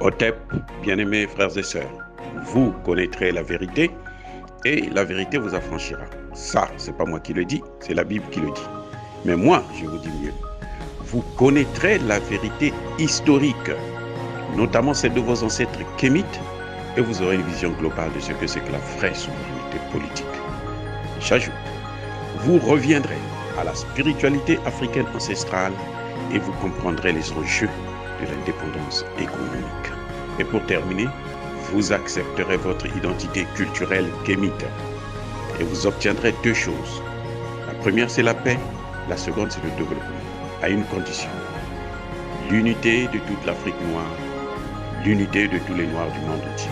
Otep, bien-aimés frères et sœurs, vous connaîtrez la vérité et la vérité vous affranchira. Ça, c'est pas moi qui le dis, c'est la Bible qui le dit. Mais moi, je vous dis mieux. Vous connaîtrez la vérité historique, notamment celle de vos ancêtres kémites, et vous aurez une vision globale de ce que c'est que la vraie souveraineté politique. J'ajoute, vous reviendrez à la spiritualité africaine ancestrale et vous comprendrez les enjeux de l'indépendance économique. Et pour terminer, vous accepterez votre identité culturelle kémite et vous obtiendrez deux choses. La première, c'est la paix. La seconde, c'est le développement, à une condition. L'unité de toute l'Afrique noire, l'unité de tous les Noirs du monde entier.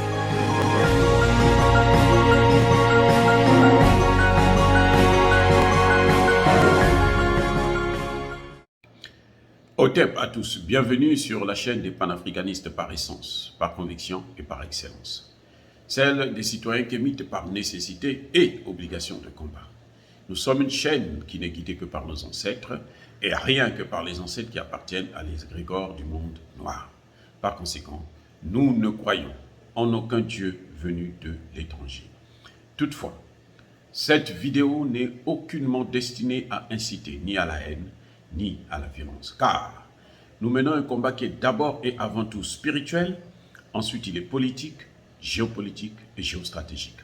Otep à tous, bienvenue sur la chaîne des panafricanistes par essence, par conviction et par excellence. Celle des citoyens kémites par nécessité et obligation de combat. Nous sommes une chaîne qui n'est guidée que par nos ancêtres et rien que par les ancêtres qui appartiennent à l'égrégore du monde noir. Par conséquent, nous ne croyons en aucun Dieu venu de l'étranger. Toutefois, cette vidéo n'est aucunement destinée à inciter ni à la haine, ni à la violence, car nous menons un combat qui est d'abord et avant tout spirituel, ensuite il est politique, géopolitique et géostratégique,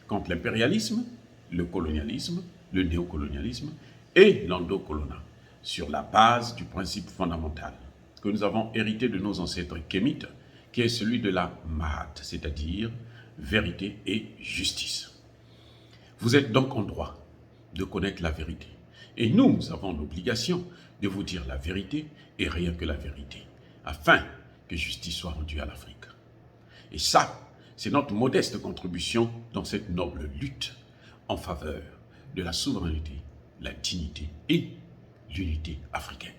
contre l'impérialisme, le colonialisme, le néocolonialisme et l'endocolonat, sur la base du principe fondamental que nous avons hérité de nos ancêtres kémites, qui est celui de la Mahat, c'est-à-dire vérité et justice. Vous êtes donc en droit de connaître la vérité. Et nous avons l'obligation de vous dire la vérité et rien que la vérité, afin que justice soit rendue à l'Afrique. Et ça, c'est notre modeste contribution dans cette noble lutte en faveur de la souveraineté, la dignité et l'unité africaine.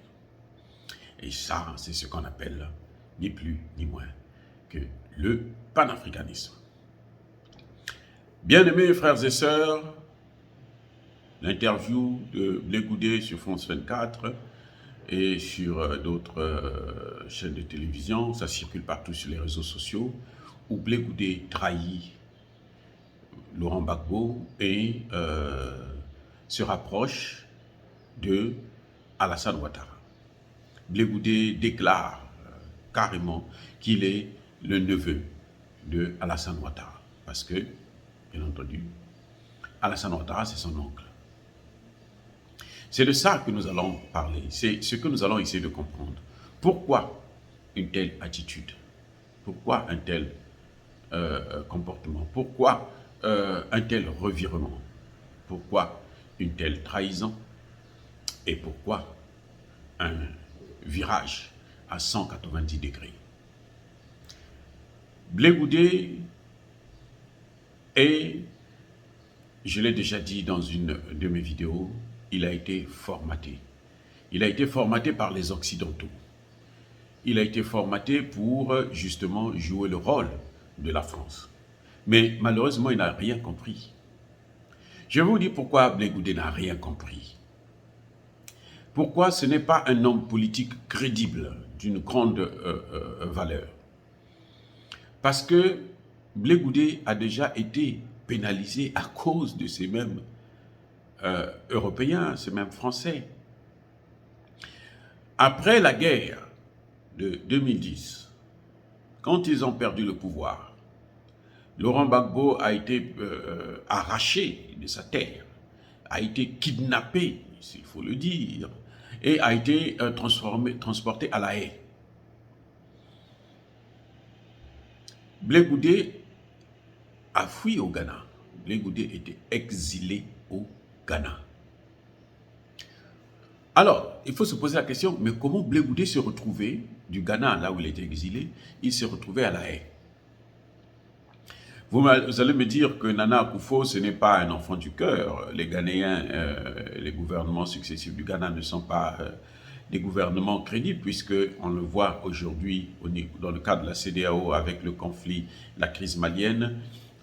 Et ça, c'est ce qu'on appelle ni plus ni moins que le panafricanisme. Bien-aimés frères et sœurs, l'interview de Blé Goudé sur France 24 et sur d'autres chaînes de télévision, ça circule partout sur les réseaux sociaux, où Blé Goudé trahit Laurent Gbagbo et se rapproche de Alassane Ouattara. Blé Goudé déclare carrément qu'il est le neveu de Alassane Ouattara, parce que, bien entendu, Alassane Ouattara, c'est son oncle. C'est de ça que nous allons parler, c'est ce que nous allons essayer de comprendre. Pourquoi une telle attitude? Pourquoi un tel comportement? Pourquoi un tel revirement? Pourquoi une telle trahison? Et pourquoi un virage à 190 degrés? Blé Goudé est, je l'ai déjà dit dans une de mes vidéos, il a été formaté. Il a été formaté par les Occidentaux. Il a été formaté pour justement jouer le rôle de la France. Mais malheureusement, il n'a rien compris. Je vais vous dire pourquoi Blé Goudé n'a rien compris. Pourquoi ce n'est pas un homme politique crédible, d'une grande valeur. Parce que Blé Goudé a déjà été pénalisé à cause de ces mêmes Européens, ces mêmes Français. Après la guerre de 2010, quand ils ont perdu le pouvoir, Laurent Gbagbo a été arraché de sa terre, a été kidnappé, s'il faut le dire, et a été transporté à La Haye. Blé Goudé a fui au Ghana. Blé Goudé était exilé au Ghana. Alors, il faut se poser la question, mais comment Blé Goudé s'est retrouvé du Ghana, là où il était exilé, il s'est retrouvé à La Haye? Vous allez me dire que Nana Akufo, ce n'est pas un enfant du cœur. Les Ghanéens, les gouvernements successifs du Ghana ne sont pas des gouvernements crédibles, puisqu'on le voit aujourd'hui dans le cadre de la CEDEAO avec le conflit, la crise malienne.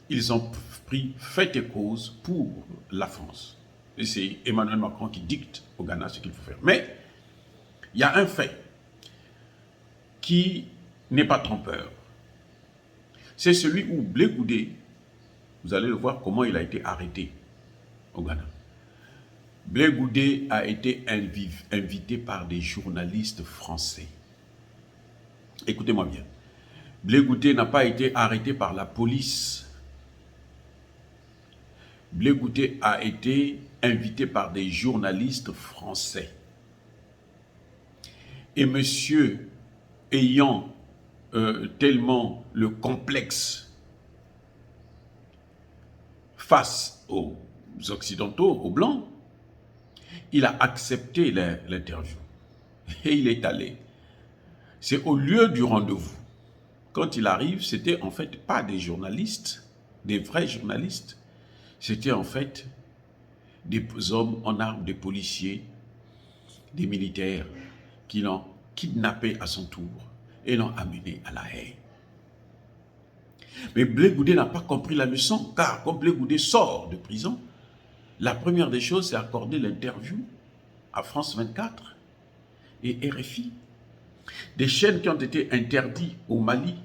Ils ont pris fait et cause pour la France. Et c'est Emmanuel Macron qui dicte au Ghana ce qu'il faut faire. Mais il y a un fait qui n'est pas trompeur. C'est celui où Blé Goudé, vous allez le voir comment il a été arrêté au Ghana. Blé Goudé a été invité par des journalistes français. Écoutez-moi bien. Blé Goudé n'a pas été arrêté par la police. Blé Goudé a été invité par des journalistes français. Et monsieur, ayant tellement le complexe face aux Occidentaux, aux Blancs, il a accepté l'interview. Et il est allé. C'est au lieu du rendez-vous. Quand il arrive, c'était en fait pas des journalistes, des vrais journalistes. C'était en fait des hommes en armes, des policiers, des militaires qui l'ont kidnappé à son tour et l'ont amené à La Haye. Mais Blé Goudé n'a pas compris la leçon, car quand Blé Goudé sort de prison, la première des choses, c'est accorder l'interview à France 24 et RFI. Des chaînes qui ont été interdites au Mali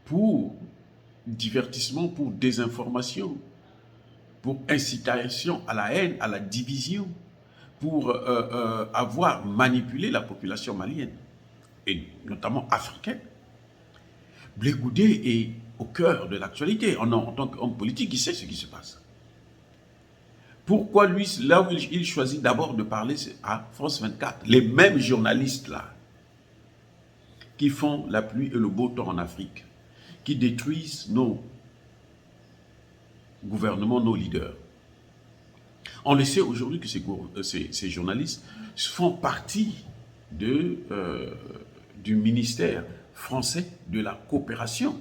pour divertissement, pour désinformation, pour incitation à la haine, à la division, pour avoir manipulé la population malienne, et notamment africaine. Blé Goudé est au cœur de l'actualité. En tant qu'homme politique, il sait ce qui se passe. Pourquoi lui, là où il choisit d'abord de parler à France 24, les mêmes journalistes là, qui font la pluie et le beau temps en Afrique, qui détruisent nos gouvernements, nos leaders. On le sait aujourd'hui que ces journalistes font partie du ministère français de la coopération.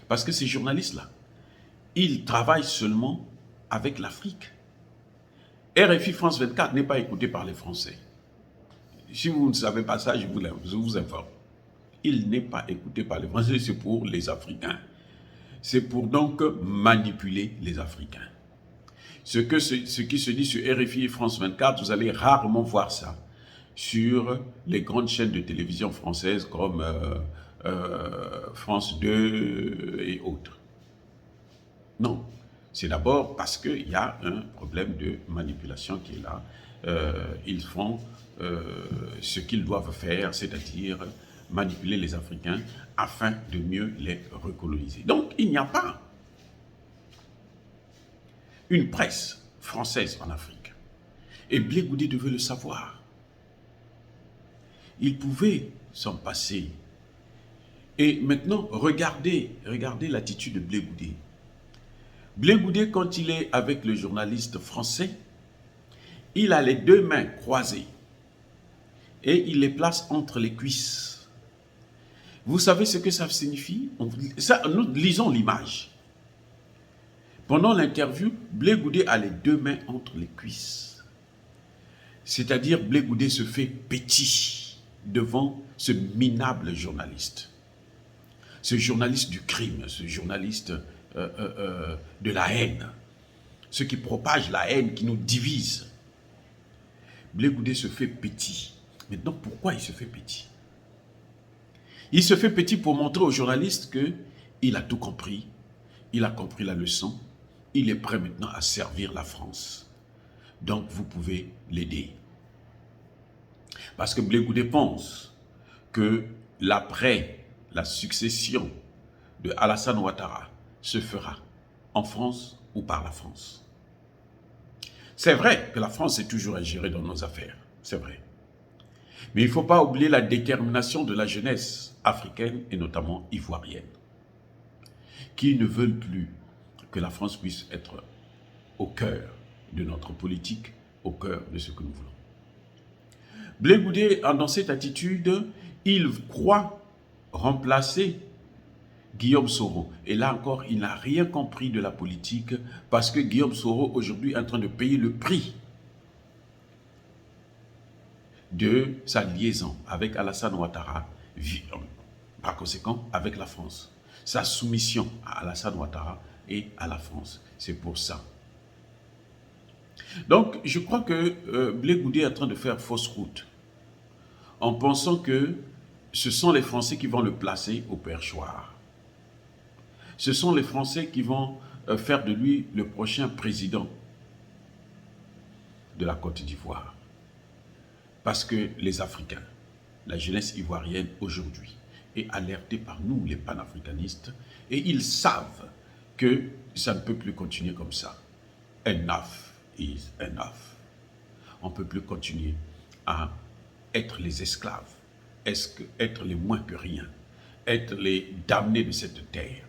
Parce que ces journalistes-là, ils travaillent seulement avec l'Afrique. RFI France 24 n'est pas écouté par les Français. Si vous ne savez pas ça, je vous informe. Il n'est pas écouté par les Français, c'est pour les Africains. C'est pour donc manipuler les Africains. Ce qui se dit sur RFI et France 24, vous allez rarement voir ça sur les grandes chaînes de télévision françaises comme France 2 et autres. Non, c'est d'abord parce qu'il y a un problème de manipulation qui est là. Ils font ce qu'ils doivent faire, c'est-à-dire manipuler les Africains afin de mieux les recoloniser. Donc, il n'y a pas une presse française en Afrique. Et Blé Goudé devait le savoir. Il pouvait s'en passer. Et maintenant, regardez l'attitude de Blé Goudé. Blé Goudé, quand il est avec le journaliste français, il a les deux mains croisées et il les place entre les cuisses. Vous savez ce que ça signifie? Nous lisons l'image. Pendant l'interview, Blé Goudé a les deux mains entre les cuisses. C'est-à-dire, Blé Goudé se fait petit devant ce minable journaliste. Ce journaliste du crime, ce journaliste de la haine. Ce qui propage la haine, qui nous divise. Blé Goudé se fait petit. Maintenant, pourquoi il se fait petit? Il se fait petit pour montrer aux journalistes qu'il a tout compris, il a compris la leçon, il est prêt maintenant à servir la France. Donc vous pouvez l'aider. Parce que Blé Goudé pense que l'après, la succession de Alassane Ouattara se fera en France ou par la France. C'est vrai que la France est toujours ingérée dans nos affaires, c'est vrai. Mais il ne faut pas oublier la détermination de la jeunesse africaine et notamment ivoirienne, qui ne veulent plus que la France puisse être au cœur de notre politique, au cœur de ce que nous voulons. Blé Goudé, dans cette attitude, il croit remplacer Guillaume Soro. Et là encore, il n'a rien compris de la politique parce que Guillaume Soro aujourd'hui est en train de payer le prix de sa liaison avec Alassane Ouattara, par conséquent avec la France. Sa soumission à Alassane Ouattara et à la France. C'est pour ça. Donc, je crois que Blé Goudé est en train de faire fausse route en pensant que ce sont les Français qui vont le placer au perchoir. Ce sont les Français qui vont faire de lui le prochain président de la Côte d'Ivoire. Parce que les Africains, la jeunesse ivoirienne aujourd'hui, est alertée par nous, les panafricanistes, et ils savent que ça ne peut plus continuer comme ça. Enough is enough. On ne peut plus continuer à être les esclaves, être les moins que rien, être les damnés de cette terre.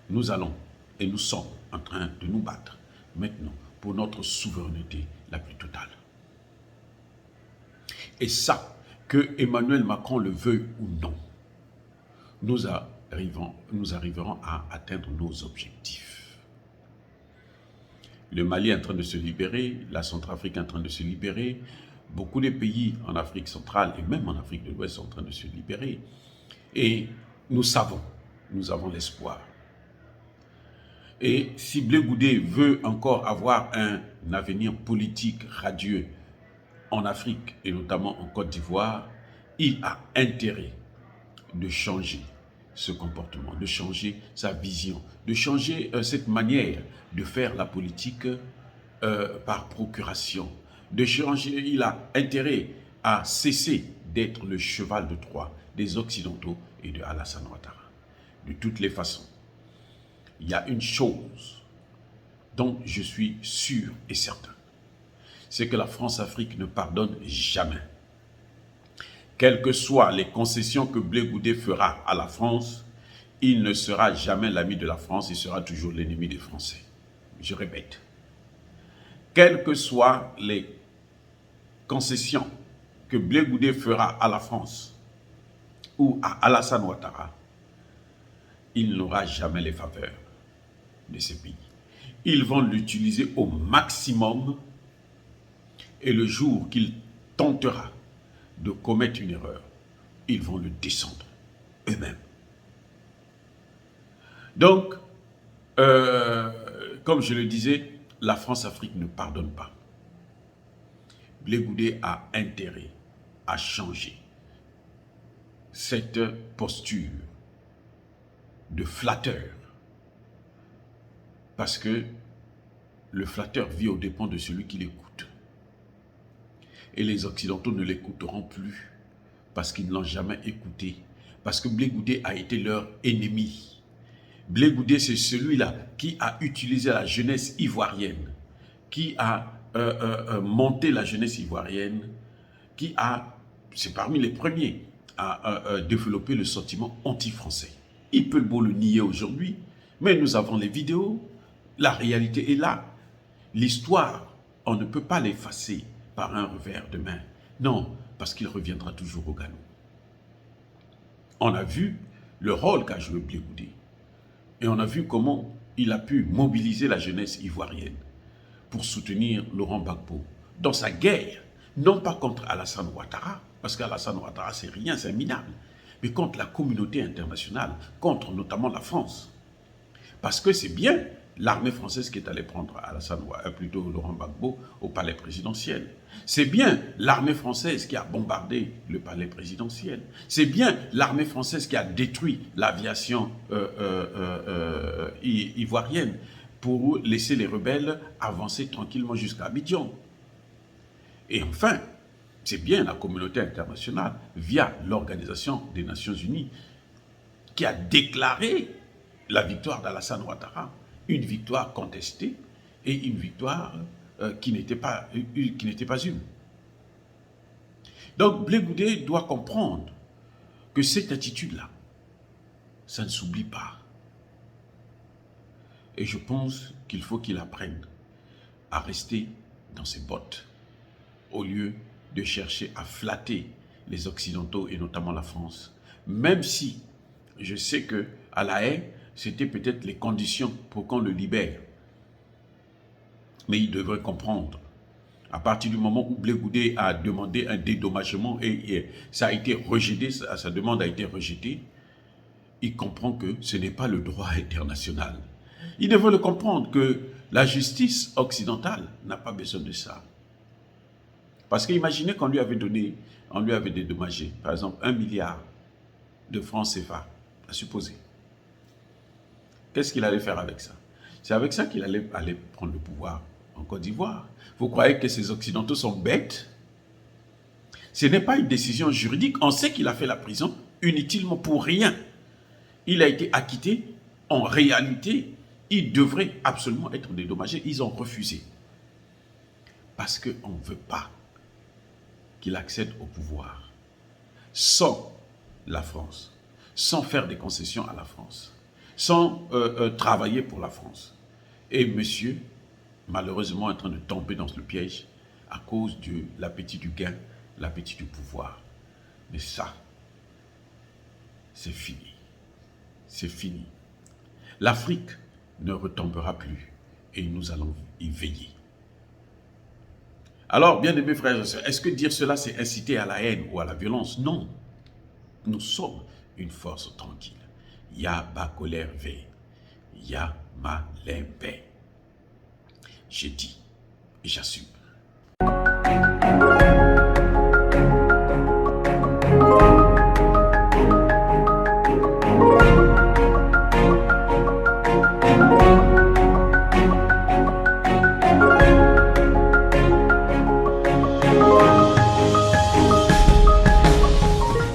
Nous allons et nous sommes en train de nous battre maintenant pour notre souveraineté la plus totale. Et ça, que Emmanuel Macron le veuille ou non, nous arriverons à atteindre nos objectifs. Le Mali est en train de se libérer, la Centrafrique est en train de se libérer, beaucoup de pays en Afrique centrale et même en Afrique de l'Ouest sont en train de se libérer. Et nous avons l'espoir. Et si Blé Goudé veut encore avoir un avenir politique radieux en Afrique et notamment en Côte d'Ivoire, il a intérêt de changer ce comportement, de changer sa vision, de changer cette manière de faire la politique par procuration, de changer. Il a intérêt à cesser d'être le cheval de Troie des Occidentaux et de Alassane Ouattara. De toutes les façons, il y a une chose dont je suis sûr et certain, c'est que la France-Afrique ne pardonne jamais. Quelles que soient les concessions que Blé Goudé fera à la France, il ne sera jamais l'ami de la France, il sera toujours l'ennemi des Français. Je répète, quelles que soient les concessions que Blé Goudé fera à la France ou à Alassane Ouattara, il n'aura jamais les faveurs de ces pays. Ils vont l'utiliser au maximum et le jour qu'il tentera de commettre une erreur, ils vont le descendre eux-mêmes. Donc, comme je le disais, la France-Afrique ne pardonne pas. Blé Goudé a intérêt à changer cette posture de flatteur. Parce que le flatteur vit aux dépens de celui qui l'écoute. Et les Occidentaux ne l'écouteront plus parce qu'ils ne l'ont jamais écouté. Parce que Blé Goudé a été leur ennemi. Blé Goudé, c'est celui-là qui a utilisé la jeunesse ivoirienne, qui a monté la jeunesse ivoirienne, qui a, c'est parmi les premiers, à développer le sentiment anti-français. Il peut beau le nier aujourd'hui, mais nous avons les vidéos. La réalité est là. L'histoire, on ne peut pas l'effacer par un revers de main. Non, parce qu'il reviendra toujours au galop. On a vu le rôle qu'a joué Blé Goudé. Et on a vu comment il a pu mobiliser la jeunesse ivoirienne pour soutenir Laurent Gbagbo dans sa guerre, non pas contre Alassane Ouattara, parce qu'Alassane Ouattara, c'est rien, c'est minable, mais contre la communauté internationale, contre notamment la France. Parce que c'est bien l'armée française qui est allée prendre plutôt Laurent Gbagbo au palais présidentiel. C'est bien l'armée française qui a bombardé le palais présidentiel. C'est bien l'armée française qui a détruit l'aviation ivoirienne pour laisser les rebelles avancer tranquillement jusqu'à Abidjan. Et enfin, c'est bien la communauté internationale, via l'Organisation des Nations Unies, qui a déclaré la victoire d'Alassane Ouattara, une victoire contestée et une victoire qui n'était pas une. Donc Blé Goudé doit comprendre que cette attitude-là, ça ne s'oublie pas. Et je pense qu'il faut qu'il apprenne à rester dans ses bottes au lieu de chercher à flatter les Occidentaux et notamment la France. Même si je sais qu'à La Haye, c'était peut-être les conditions pour qu'on le libère. Mais il devrait comprendre. À partir du moment où Blé Goudé a demandé un dédommagement et ça a été rejeté, sa demande a été rejetée, il comprend que ce n'est pas le droit international. Il devrait le comprendre que la justice occidentale n'a pas besoin de ça. Parce qu'imaginez qu'on lui avait donné, on lui avait dédommagé, par exemple, 1 milliard de francs CFA, à supposer. Qu'est-ce qu'il allait faire avec ça? C'est avec ça qu'il allait prendre le pouvoir en Côte d'Ivoire. Vous croyez que ces Occidentaux sont bêtes? Ce n'est pas une décision juridique. On sait qu'il a fait la prison inutilement pour rien. Il a été acquitté. En réalité, il devrait absolument être dédommagé. Ils ont refusé. Parce qu'on ne veut pas qu'il accède au pouvoir sans la France, sans faire des concessions à la France, sans travailler pour la France. Et monsieur, malheureusement, est en train de tomber dans le piège à cause de l'appétit du gain, l'appétit du pouvoir. Mais ça, c'est fini. C'est fini. L'Afrique ne retombera plus et nous allons y veiller. Alors, bien aimés frères et sœurs, est-ce que dire cela, c'est inciter à la haine ou à la violence? Non. Nous sommes une force tranquille. Ya ba colère ve, ya ma limpe. J'ai dit et j'assume.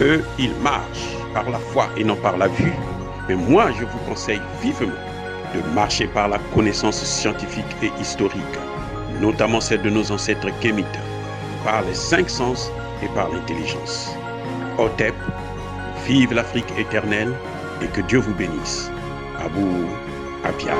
Eux, ils marchent par la foi et non par la vue. Mais moi, je vous conseille vivement de marcher par la connaissance scientifique et historique, notamment celle de nos ancêtres kémites, par les 5 sens et par l'intelligence. Otep, vive l'Afrique éternelle et que Dieu vous bénisse. Abou Apia.